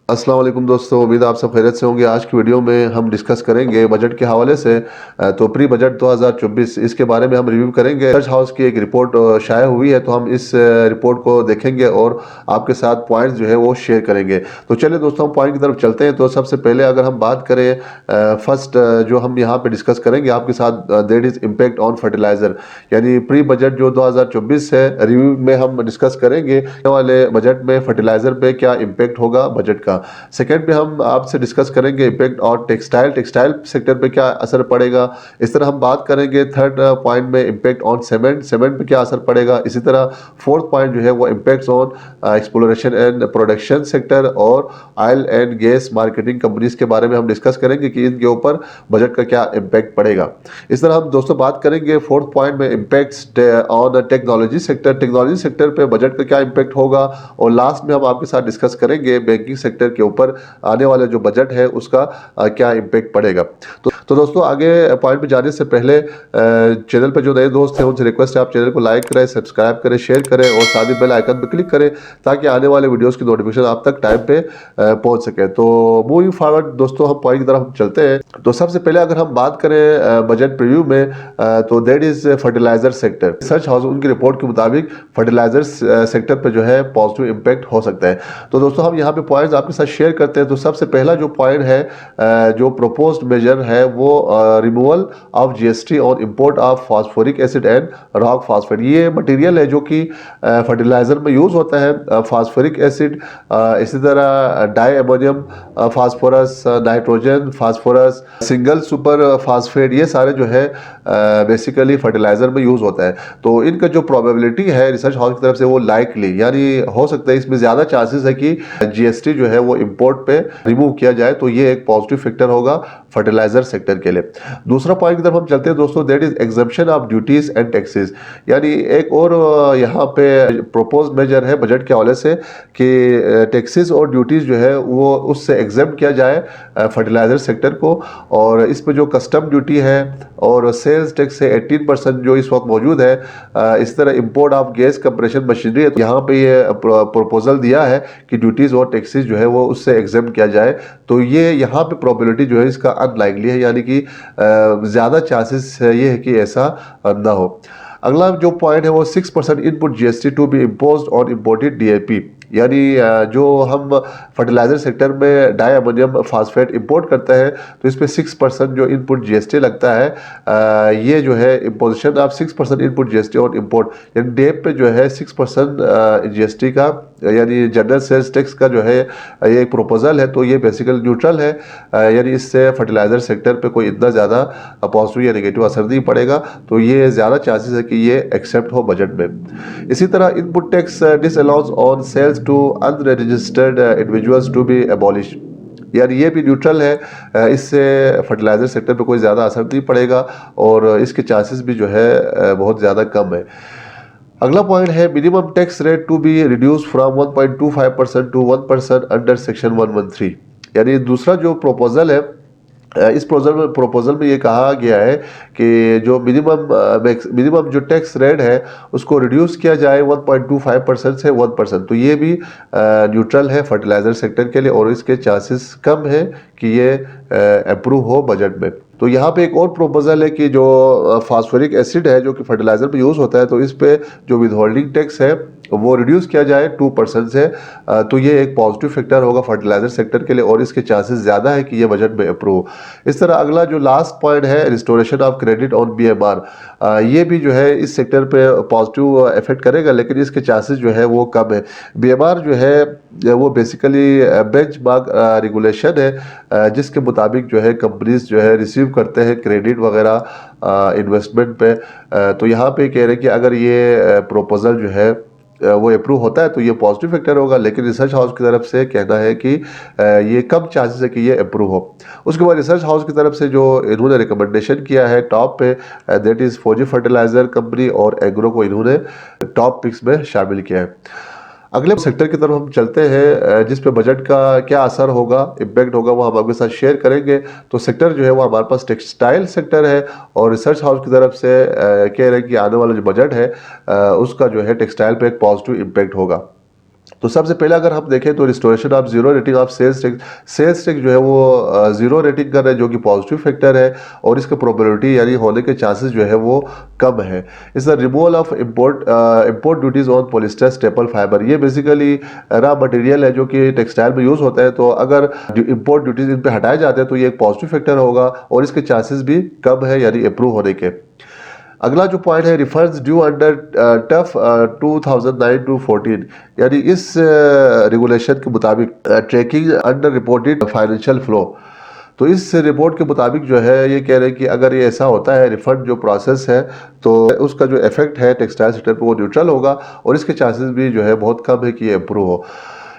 अस्सलाम वालेकुम दोस्तों, उम्मीद है आप सब खैरियत से होंगे। आज की वीडियो में हम डिस्कस करेंगे बजट के हवाले से। तो प्री बजट 2024 इसके बारे में हम रिव्यू करेंगे। रिसर्च हाउस की एक रिपोर्ट शाया हुई है, तो हम इस रिपोर्ट को देखेंगे और आपके साथ पॉइंट्स जो है वो शेयर करेंगे। तो चलिए दोस्तों, हम पॉइंट की तरफ चलते हैं। तो सबसे पहले अगर हम बात करें फर्स्ट जो हम यहाँ पे डिस्कस करेंगे आपके साथ, that is impact on fertiliser. यानी प्री बजट जो 2024 है, रिव्यू में हम डिस्कस करेंगे वाले बजट में फर्टिलाइजर पे क्या इम्पैक्ट होगा बजट का। सेकंड में हम आपसे डिस्कस करेंगे इम्पैक्ट और टेक्सटाइल सेक्टर पे क्या असर पड़ेगा। इस तरह हम बात करेंगे थर्ड पॉइंट में इम्पैक्ट ऑन सीमेंट पे क्या असर पड़ेगा। इसी तरह फोर्थ पॉइंट जो है वो impacts on exploration and production sector और oil and gas marketing companies के बारे में हम डिस्कस करेंगे कि इनके ऊपर बजट का क्या इम्पैक्ट पड़ेगा। इस तरह हम दोस्तों बात करेंगे फोर्थ पॉइंट में इम्पैक्ट्स ऑन टेक्नोलॉजी सेक्टर पे बजट का क्या इम्पैक्ट होगा। और लास्ट में हम आपके साथ डिस्कस करेंगे बैंकिंग सेक्टर के ऊपर आने वाला जो बजट है उसका क्या इम्पैक्ट पड़ेगा। तो दोस्तों, आगे पॉइंट पे जाने से पहले चैनल पे जो नए दोस्त हैं उनसे रिक्वेस्ट है आप चैनल को लाइक करें, सब्सक्राइब करें, शेयर करें और साथ ही बेल आइकन पे क्लिक करें ताकि आने वाले वीडियोस की नोटिफिकेशन आप तक टाइम पे पहुंच सके। तो मूविंग फॉरवर्ड दोस्तों, हम पॉइंट की तरफ चलते हैं। तो सबसे पहले अगर हम बात करें बजट प्रीव्यू में, तो that is fertiliser sector. Research house उनकी रिपोर्ट के मुताबिक फर्टिलाइजर सेक्टर पे जो है पॉजिटिव इम्पैक्ट हो सकता है। तो दोस्तों, हम यहाँ पे पॉइंट्स आपके साथ शेयर करते हैं। तो सबसे पहला जो पॉइंट है, जो प्रोपोज्ड मेजर है वो removal of GST on import of phosphoric acid and rock phosphate. ये मटेरियल है जो कि फर्टिलाइजर में यूज होता है। फास्फोरिक एसिड, इसी तरह di ammonium phosphorus, nitrogen phosphorus, single super phosphate, ये सारे जो है बेसिकली फर्टिलाइजर में यूज होता है। तो इनका जो प्रोबेबिलिटी है रिसर्च हाउस की तरफ से वो लाइकली, यानी हो सकता है इसमें ज्यादा चांसेस है कि जीएसटी जो है वो इंपोर्ट पे रिमूव किया जाए। तो ये एक पॉजिटिव फैक्टर होगा फर्टिलाइजर सेक्टर के लिए। दूसरा पॉइंट की तरफ हम चलते हैं दोस्तों, that is exemption of duties and taxes. यानी एक और यहाँ पे प्रोपोज मेजर है बजट के हवाले से कि टैक्सेस और ड्यूटीज जो है वो उससे एग्जेम्प्ट किया जाए फर्टिलाइजर सेक्टर को। और इस पे जो कस्टम ड्यूटी है और सेल्स टैक्स है 18% जो इस वक्त मौजूद है। इस तरह import of gas compression machinery है, तो यहाँ पे ये प्रपोजल दिया है कि ड्यूटीज और टैक्सेस जो है वो उससे एग्जेम्प्ट किया जाए। तो ये यहाँ पे प्रोबेबिलिटी जो है इसका अनलाइकली है, यानी कि ज़्यादा चांसेस ये है कि ऐसा ना हो। अगला जो पॉइंट है वो 6% input GST to be imposed on imported DAP. यानी जो हम फर्टिलाइजर सेक्टर में डाई अमोनियम फास्फेट इंपोर्ट करते हैं तो इस पे 6% जो इनपुट जीएसटी लगता है। ये जो है इम्पोजिशन ऑफ 6% इनपुट जीएसटी और इम्पोर्ट, यानी डेप पे जो है 6% जीएसटी का, यानी जनरल सेल्स टैक्स का जो है ये एक प्रोपोजल है। तो ये बेसिकली न्यूट्रल है, यानी इससे फर्टिलाइजर सेक्टर पे कोई इतना ज़्यादा पॉजिटिव या नेगेटिव असर नहीं पड़ेगा। तो ये ज़्यादा चांसेस है कि ये एक्सेप्ट हो बजट में। इसी तरह input tax disallowance on sales to unregistered individuals to be abolish, यानी ये भी न्यूट्रल है। इससे फर्टिलाइजर सेक्टर पे कोई ज़्यादा असर नहीं पड़ेगा और इसके चांसेस भी जो है बहुत ज़्यादा कम है। अगला पॉइंट है minimum tax rate to be reduce from 1.25% to 1% under section 113। यानी दूसरा जो प्रोपोजल है, इस प्रोपोजल में ये कहा गया है कि जो मिनिमम जो टैक्स रेट है उसको रिड्यूस किया जाए 1.25% से 1%। तो ये भी न्यूट्रल है फर्टिलाइजर सेक्टर के लिए और इसके चांसेस कम है कि ये अप्रूव हो बजट में। तो यहाँ पे एक और प्रोपोजल है कि जो फास्फोरिक एसिड है जो कि फर्टिलाइजर में यूज़ होता है, तो इस पे जो विदहोल्डिंग टैक्स है वो रिड्यूस किया जाए 2% से। तो ये एक पॉजिटिव फैक्टर होगा फर्टिलाइजर सेक्टर के लिए और इसके चांसेस ज़्यादा है कि ये बजट में अप्रूव। इस तरह अगला जो लास्ट पॉइंट है restoration of credit on BMR, ये भी जो है इस सेक्टर पे पॉजिटिव इफेक्ट करेगा, लेकिन इसके चांसेस जो है वो कम है। बीएमआर जो है वो बेसिकली बेंचमार्क रेगुलेशन है जिसके मुताबिक जो है कंपनीज जो है रिसीव करते हैं क्रेडिट वगैरह इन्वेस्टमेंट पे। तो यहाँ पे कह रहे हैं कि अगर ये प्रोपोजल जो है वो अप्रूव होता है तो ये पॉजिटिव फैक्टर होगा, लेकिन रिसर्च हाउस की तरफ से कहना है कि ये कम चांसेस है कि ये अप्रूव हो। उसके बाद रिसर्च हाउस की तरफ से जो इन्होंने रिकमेंडेशन किया है टॉप पे, दैट इज़ फौजी फर्टिलाइजर कंपनी और एग्रो को इन्होंने टॉप पिक्स में शामिल किया है। अगले सेक्टर की तरफ हम चलते हैं जिस पे बजट का क्या असर होगा, इम्पैक्ट होगा, वो हम आपके साथ शेयर करेंगे। तो सेक्टर जो है वो हमारे पास टेक्सटाइल सेक्टर है और रिसर्च हाउस की तरफ से कह रहे हैं कि आने वाला जो बजट है उसका जो है टेक्सटाइल पे एक पॉजिटिव इम्पैक्ट होगा। तो सबसे पहले अगर हम देखें तो restoration of zero rating of sales tax जो है वो जीरो रेटिंग कर रहे हैं, जो कि पॉजिटिव फैक्टर है और इसका प्रोबेबिलिटी यानी होने के चांसेस जो है वो कम है। इस removal of import duties on polyester staple fibre, ये बेसिकली रॉ मटेरियल है जो कि टेक्सटाइल में यूज होता है, तो अगर इंपोर्ट ड्यूटीज इन पे हटाए जाते हैं तो ये एक पॉजिटिव फैक्टर होगा और इसके चांसेस भी कम है यानी अप्रूव होने के। अगला जो पॉइंट है refunds due under TUF 2009 to 14, यानी इस रेगुलेशन के मुताबिक tracking under reported financial flow. तो इस रिपोर्ट के मुताबिक जो है ये कह रहे हैं कि अगर ये ऐसा होता है रिफंड जो प्रोसेस है तो उसका जो इफेक्ट है टेक्सटाइल सेक्टर पर वो न्यूट्रल होगा और इसके चांसेस भी जो है बहुत कम है कि ये इम्प्रूव हो।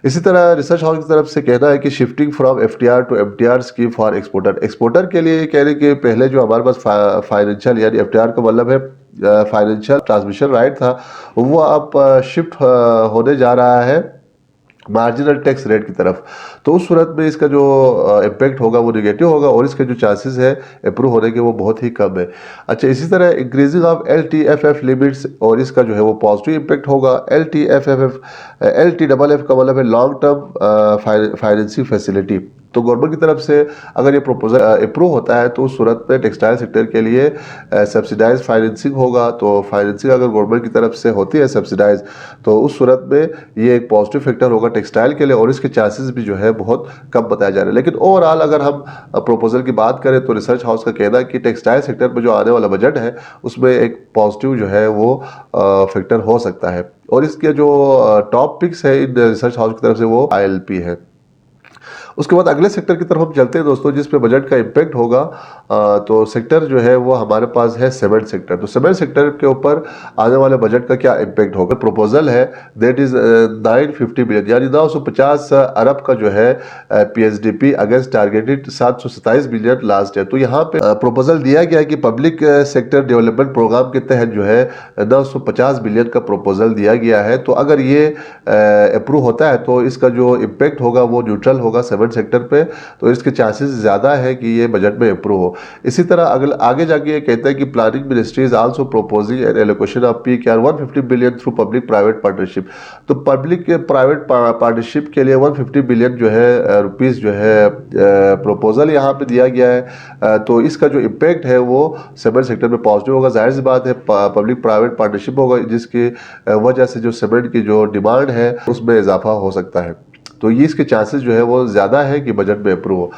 इसी तरह रिसर्च हाउस की तरफ से कहना है कि shifting from FTR to MTR scheme for exporter के लिए कह रहे हैं कि पहले जो हमारे पास फाइनेंशियल यानी एफटीआर का मतलब है फाइनेंशियल ट्रांसमिशन राइट था, वो अब शिफ्ट होने जा रहा है मार्जिनल टैक्स रेट की तरफ। तो उस सूरत में इसका जो इम्पैक्ट होगा वो निगेटिव होगा और इसके जो चांसेस है अप्रूव होने के वो बहुत ही कम है। अच्छा, इसी तरह इंक्रीजिंग ऑफ LTFF लिमिट्स, और इसका जो है वो पॉजिटिव इम्पैक्ट होगा। LTFF का मतलब है लॉन्ग टर्म फाइनेंसिंग फैसिलिटी। तो गवर्नमेंट की तरफ से अगर ये प्रपोजल अप्रूव होता है तो उस सूरत में टेक्सटाइल सेक्टर के लिए सब्सिडाइज फाइनेंसिंग होगा। तो फाइनेंसिंग अगर गवर्नमेंट की तरफ से होती है सब्सिडाइज तो उस सूरत में ये एक पॉजिटिव फैक्टर होगा टेक्सटाइल के लिए और इसके चांसेस भी जो है बहुत कम बताए जा रहे हैं। लेकिन ओवरऑल अगर हम प्रपोजल की बात करें तो रिसर्च हाउस का कहना है कि टेक्सटाइल सेक्टर में जो आने वाला बजट है उसमें एक पॉजिटिव जो है वो फैक्टर हो सकता है। और इसके जो टॉप पिक्स है इन रिसर्च हाउस की तरफ से वो ILP है। उसके बाद अगले सेक्टर की तरफ हम चलते हैं दोस्तों, जिस पे बजट का इम्पैक्ट होगा। तो सेक्टर जो है वो हमारे पास है सीमेंट सेक्टर। तो सीमेंट सेक्टर के ऊपर आने वाले बजट का क्या इम्पैक्ट होगा। प्रपोजल है दैट इज 950 बिलियन यानी 950 अरब का जो है PSDP against targeted 727 billion last है। तो यहाँ पे प्रपोजल दिया गया है कि पब्लिक सेक्टर डेवलपमेंट प्रोग्राम के तहत जो है 950 बिलियन का प्रपोजल दिया गया है। तो अगर ये अप्रूव होता है तो इसका जो इम्पैक्ट होगा वो न्यूट्रल होगा सेक्टर पे, तो इसके चांसेस ज्यादा है कि ये बजट में अप्रूव हो। इसी तरह आगे जाके ये कहते हैं कि planning ministry is also प्रोपोजिंग N allocation of PKR 150 billion through public private partnership. तो पब्लिक प्राइवेट पार्टनरशिप के लिए 150 बिलियन जो है रुपीस जो है प्रपोजल यहाँ पे दिया गया है। तो इसका जो इम्पैक्ट है वो सीमेंट सेक्टर में पॉजिटिव होगा। जाहिर सी बात है पब्लिक प्राइवेट पार्टनरशिप होगा जिसकी वजह से जो सीमेंट की जो डिमांड है उसमें इजाफा हो सकता है। तो ये इसके चांसेस जो है वो ज़्यादा है कि बजट में अप्रूव हो।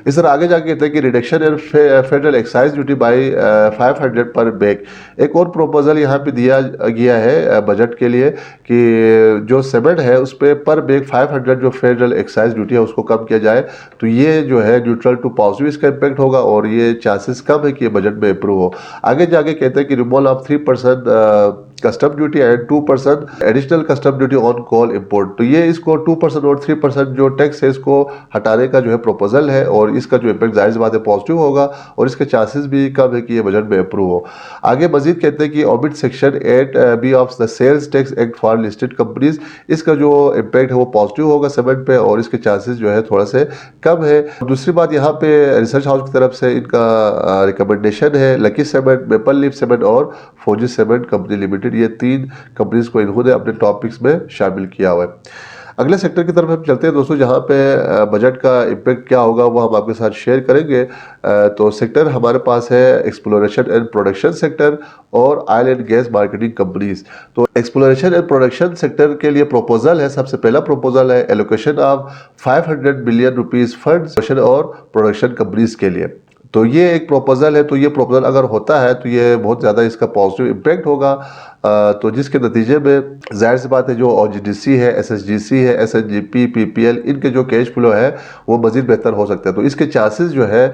इस तरह आगे जाके कहते हैं कि reduction in federal excise duty by 500 per bag. एक और प्रोपोजल यहाँ पे दिया गया है बजट के लिए कि जो सीमेंट है उस पर बैग 500 जो फेडरल एक्साइज ड्यूटी है उसको कम किया जाए। तो ये जो है न्यूट्रल टू पॉजिटिव इसका इम्पैक्ट होगा और ये चांसेस कम है कि ये बजट में अप्रूव हो। आगे जाके कहते हैं कि removal of 3% custom duty and 2% additional custom duty on coal import. तो ये इसको 2% और 3% जो टैक्स है इसको हटाने का जो है प्रोपोजल है और इसका जो इम्पैक्ट जाहिर सी बात है पॉजिटिव होगा और इसके चांसेस भी कम है कि ये बजट में अप्रूव हो। आगे मजीद कहते हैं कि ऑबिट section 8B of the sales tax act for listed companies, इसका जो इम्पैक्ट है वो पॉजिटिव होगा सीमेंट पे और इसके चांसेस जो है थोड़ा से कम है। दूसरी बात यहाँ पे रिसर्च हाउस की तरफ से इनका रिकमेंडेशन है lucky cement, maple leaf cement और फौजी सीमेंट कंपनी लिमिटेड, ये 3 कंपनीज को इन्होंने अपने टॉपिक्स में शामिल किया हुआ है। अगले सेक्टर की तरफ हम चलते हैं दोस्तों, जहां पे बजट का इम्पैक्ट क्या होगा वो हम आपके साथ शेयर करेंगे। तो सेक्टर हमारे पास है एक्सप्लोरेशन एंड प्रोडक्शन सेक्टर और oil and gas marketing companies. तो एक्सप्लोरेशन एंड प्रोडक्शन सेक्टर के लिए प्रोपोजल है, सबसे पहला प्रोपोजल है allocation of 500 billion rupees fund और प्रोडक्शन कंपनीज के लिए। तो ये एक प्रोपोजल है। तो ये प्रोपोजल अगर होता है तो ये बहुत ज़्यादा इसका पॉजिटिव इम्पैक्ट होगा। तो जिसके नतीजे में जाहिर सी बात है जो OGDC है, SSGC है, SNGP, PPL, इनके जो कैश फ्लो है वो मज़ीद बेहतर हो सकता है। तो इसके चांसेस जो है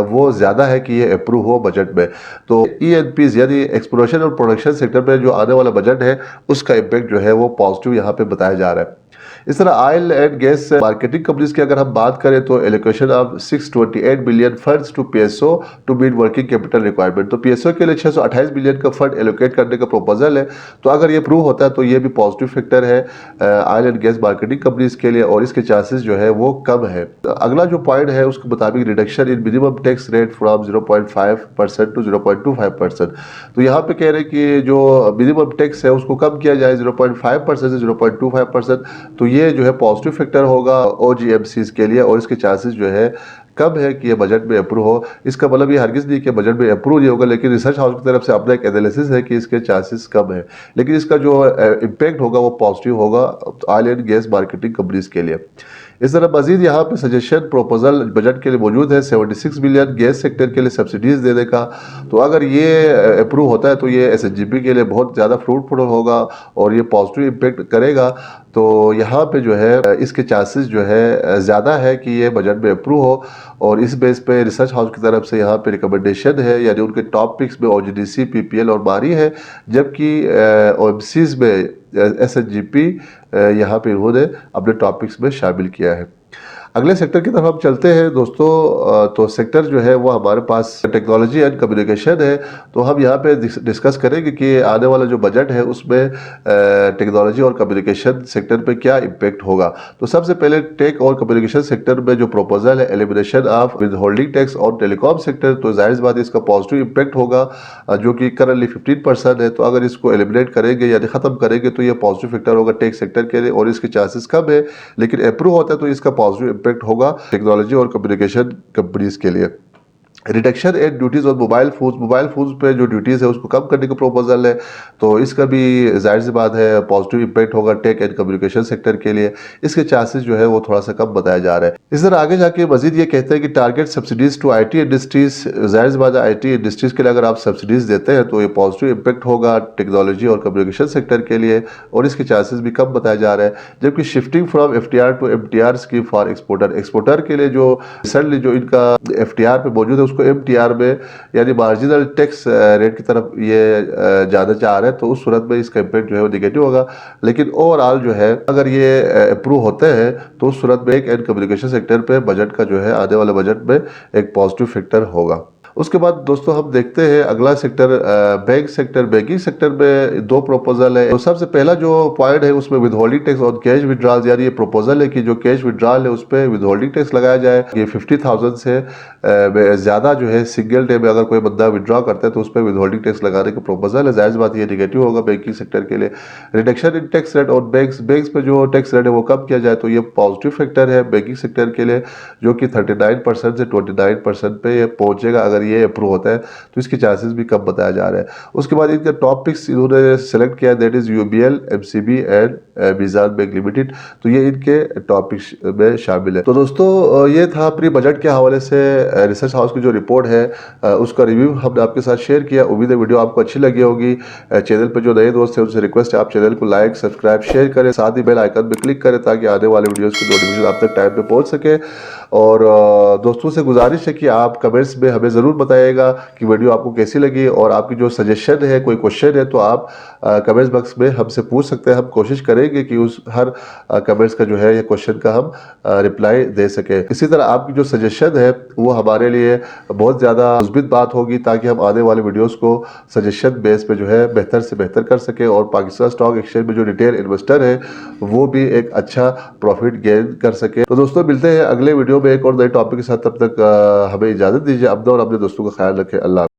वो ज़्यादा है कि ये अप्रूव हो बजट में। तो ENPs यानी एक्सप्लोरेशन और प्रोडक्शन सेक्टर में जो आने वाला बजट है उसका इम्पैक्ट जो है वो पॉजिटिव यहाँ पे बताया जा रहा है। इस तरह oil and gas marketing companies की अगर हम बात करें तो allocation of 628 billion funds to PSO to meet working capital requirement. तो पीएसओ के लिए 628 बिलियन का फंड एलोकेट करने का प्रोपोजल है। तो अगर ये प्रूव होता है तो ये भी पॉजिटिव फैक्टर है oil and gas marketing companies के लिए और इसके चांसेस जो है वो कम है। अगला जो पॉइंट है उसके मुताबिक reduction in minimum tax rate from 0.5% to 0.25%। तो यहाँ पे कह रहे हैं कि जो मिनिमम टैक्स है उसको कम किया जाए 0.5% से 0.25%। तो ये जो है पॉजिटिव फैक्टर होगा ओजीएमसीज के लिए और इसके चांसेस जो है कम है कि ये बजट में अप्रूव हो। इसका मतलब ये हरगिज नहीं कि बजट में अप्रूव नहीं होगा, लेकिन रिसर्च हाउस की तरफ से अपना एक एनालिसिस है कि इसके चांसेस कम है, लेकिन इसका जो इम्पैक्ट होगा वो पॉजिटिव होगा oil and gas marketing companies के लिए। इस तरह मजीद यहाँ पे सजेशन प्रोपोजल बजट के लिए मौजूद है 76 बिलियन गैस सेक्टर के लिए सब्सिडीज देने का। तो अगर ये अप्रूव होता है तो ये एसएचजीपी के लिए बहुत ज़्यादा फ्रूटफुल होगा और ये पॉजिटिव इम्पेक्ट करेगा। तो यहाँ पे जो है इसके चांसेस जो है ज़्यादा है कि ये बजट में अप्रूव हो और इस बेस पे रिसर्च हाउस की तरफ से यहाँ पे रिकमेंडेशन है, यानी उनके टॉप पिक्स में ओजीडीसी, पीपीएल और मारी है, जबकि ओएमसीज में एसएचजीपी यहाँ पे इन्होंने अपने टॉपिक्स में शामिल किया है। अगले सेक्टर की तरफ हम चलते हैं दोस्तों। तो सेक्टर जो है वो हमारे पास टेक्नोलॉजी एंड कम्युनिकेशन है। तो हम यहाँ पे डिस्कस करेंगे कि आने वाला जो बजट है उसमें टेक्नोलॉजी और कम्युनिकेशन सेक्टर पे क्या इम्पेक्ट होगा। तो सबसे पहले टेक और कम्युनिकेशन सेक्टर में जो प्रोपोजल है elimination of with holding tax और टेलीकॉम सेक्टर, तो जाहिर बात है इसका पॉजिटिव इम्पैक्ट होगा जो कि करंटली 15% है। तो अगर इसको एलिमिनेट करेंगे यानी ख़त्म करेंगे तो ये पॉजिटिव फैक्टर होगा टेक सेक्टर के लिए और इसके चांसेस कम है, लेकिन अप्रूव होता है तो इसका पॉजिटिव इम्पैक्ट होगा टेक्नोलॉजी और कम्युनिकेशन कंपनीज के लिए। रिडक्शन एंड ड्यूटीज और मोबाइल फोन्स पे जो ड्यूटीज है उसको कम करने का प्रोपोजल है। तो इसका भी जाहिर सी बात है पॉजिटिव इम्पैक्ट होगा टेक एंड कम्युनिकेशन सेक्टर के लिए। इसके चांसेस जो है वो थोड़ा सा कम बताया जा रहा है। इस तरह आगे जाके मजीद ये कहते हैं कि target subsidies to IT industries. जाहिर सी बात है आईटी इंडस्ट्रीज के लिए अगर आप सब्सिडीज देते हैं तो ये पॉजिटिव इम्पैक्ट होगा टेक्नोलॉजी और कम्युनिकेशन सेक्टर के लिए और इसके चांसेस भी कम बताया जा रहा है। जबकि shifting from FTR to MTR scheme for exporter के लिए जो रिसेंटली जो इनका एफटीआर पे मौजूद है उसको एमटीआर में यानी मार्जिनल टैक्स रेट की तरफ ये जाना चाह रहे हैं, तो उस सूरत में इसका इम्पैक्ट जो है वो नेगेटिव होगा। लेकिन ओवरऑल जो है अगर ये अप्रूव होते हैं तो उस सूरत में एक एंड कम्युनिकेशन सेक्टर पे बजट का जो है आने वाले बजट में एक पॉजिटिव फैक्टर होगा। उसके बाद दोस्तों हम देखते हैं अगला सेक्टर बैंकिंग सेक्टर में दो प्रोपोजल है। तो सबसे पहला जो पॉइंट है उसमें विद होल्डिंग टैक्स और कैश विड्रॉल, यानी ये प्रोपोजल है कि जो कैश विड्रॉल है उस पर विद होल्डिंग टैक्स लगाया जाए। ये 50,000 से ज़्यादा जो है सिंगल डे में अगर कोई बंदा विड्रॉ करता है तो उस पर विद होल्डिंग टैक्स लगाने का प्रोपोजल है। जाहिर बात ये निगेटिव होगा बैंकिंग सेक्टर के लिए। रिडक्शन इन टैक्स रेट और बैंक्स पे जो टैक्स रेट है वो कम किया जाए तो ये पॉजिटिव फैक्टर है बैंकिंग सेक्टर के लिए, जो कि 39% से 29% पे ये पहुंचेगा अगर ये अप्रूव होता है। तो इसके चांसेस भी कम बताया जा रहा है। उसके बाद इनका टॉपिक्स इन्होंने सेलेक्ट किया, that is UBL, MCB and Meezan Bank Limited. तो ये इनके टॉपिक्स में शामिल है। तो दोस्तों ये था प्री बजट के हवाले से रिसर्च हाउस की जो रिपोर्ट है उसका रिव्यू हमने आपके साथ शेयर किया। उम्मीद है वीडियो आपको अच्छी लगी होगी। चैनल पर जो नए दोस्त हैं उनसे रिक्वेस्ट है आप चैनल को लाइक, सब्सक्राइब, शेयर करें, साथ ही बेल आइकन पर क्लिक करें ताकि आने वाले वीडियोस की नोटिफिकेशन आप तक टाइम पे पहुंच सके। और दोस्तों से गुजारिश है कि आप कमेंट्स में हमें ज़रूर बताइएगा कि वीडियो आपको कैसी लगी और आपकी जो सजेशन है, कोई क्वेश्चन है तो आप कमेंट्स बॉक्स में हमसे पूछ सकते हैं। हम कोशिश करेंगे कि उस हर कमेंट्स का जो है या क्वेश्चन का हम रिप्लाई दे सके। इसी तरह आपकी जो सजेशन है वो हमारे लिए बहुत ज़्यादा मुस्बित बात होगी ताकि हम आने वाले वीडियोस को सजेशन बेस पे जो है बेहतर से बेहतर कर सके और पाकिस्तान स्टॉक एक्सचेंज में जो रिटेल इन्वेस्टर है वो भी एक अच्छा प्रॉफिट गेन कर सके। तो दोस्तों मिलते हैं अगले वीडियो में एक और नए टॉपिक के साथ। तब तक हमें इजाज़त दीजिए। अपना और अपने दोस्तों का ख्याल रखें। अल्लाह।